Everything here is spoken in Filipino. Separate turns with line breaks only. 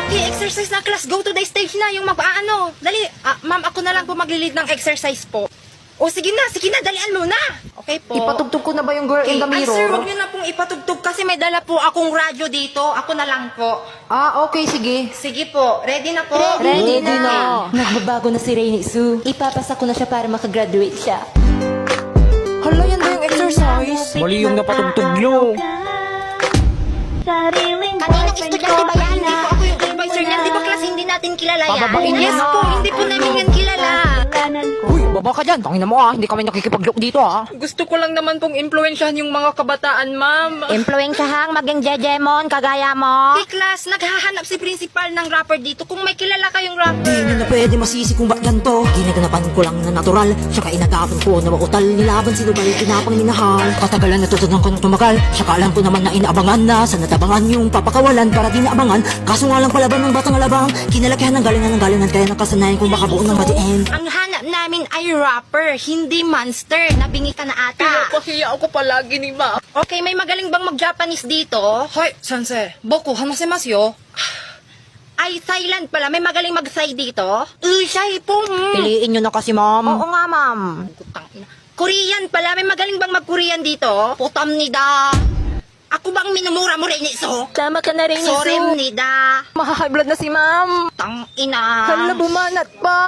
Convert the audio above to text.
Okay, exercise na class. Go to the stage na. Yung mag-ano. Dali. Ma'am, ako na lang po mag-lead ng exercise po. O, sige na. Dalian mo na. Okay po.
Ipatugtog ko na ba yung girl in the
Ay, sir,
mirror?
wag niyo na pong ipatugtog kasi may dala po akong radyo dito. Ako na lang po.
Okay, sige.
Sige po. Ready na po?
Ready na.
Nagbabago na si Rainy Sue. Ipapasa ko na siya para makagraduate siya.
Hala, yan ba yung exercise?
Mali yung napatugtog nyo.
Kaninang estudyante ba yan? Hindi po ako yung advisor niyan. Di ba class, hindi natin kilala yan?
Pababain niya
Yes
na.
po, hindi po namin yan kilala.
Uy, baba ka dyan. Tangina mo hindi kami nakikipag-joke dito
Gusto ko lang naman pong impluensyahan yung mga kabataan, ma'am.
Influensyahang maging jejemon kagaya mo.
Hey class, naghahanap si principal ng rapper dito. Kung may kilala kayong rapper.
Di nyo na pwede masisi kung ba't ganito. Ginaganapan ko lang na natural. Saka inagapan ko na makutal. Nilaban sino ba yung pinapang minahal. Katagalan natutunan ko ng tumagal. Saka alam ko naman na inaabangan na. Sa natabangan yung papakawalan para di naabangan. Kaso nga lang palaban ng batang alabang. Kinalakihan ng galingan. Kaya nakasanayan kung makabuo ng badiin.
Ang hanap namin ay rapper, hindi monster. Nabingi ka na ata.
Pinapahiya ako palagi ni ma'am.
Okay, may magaling bang mag-Japanese dito?
Hoy, sensei. Boku, hanasemasu yo.
Ay, Thailand pala. May magaling mag-Thai dito? Usay po.
Piliin nyo na kasi, ma'am.
Oo nga, ma'am.
Putang ina. Korean pala. May magaling bang mag-Korean dito? Putam nida. Ako bang minumura mo rin iso?
Tama ka na, Rainy
Sorry
Sue.
nida.
Maha-high blood na si ma'am.
Tang ina.
Hala, bumanat pa.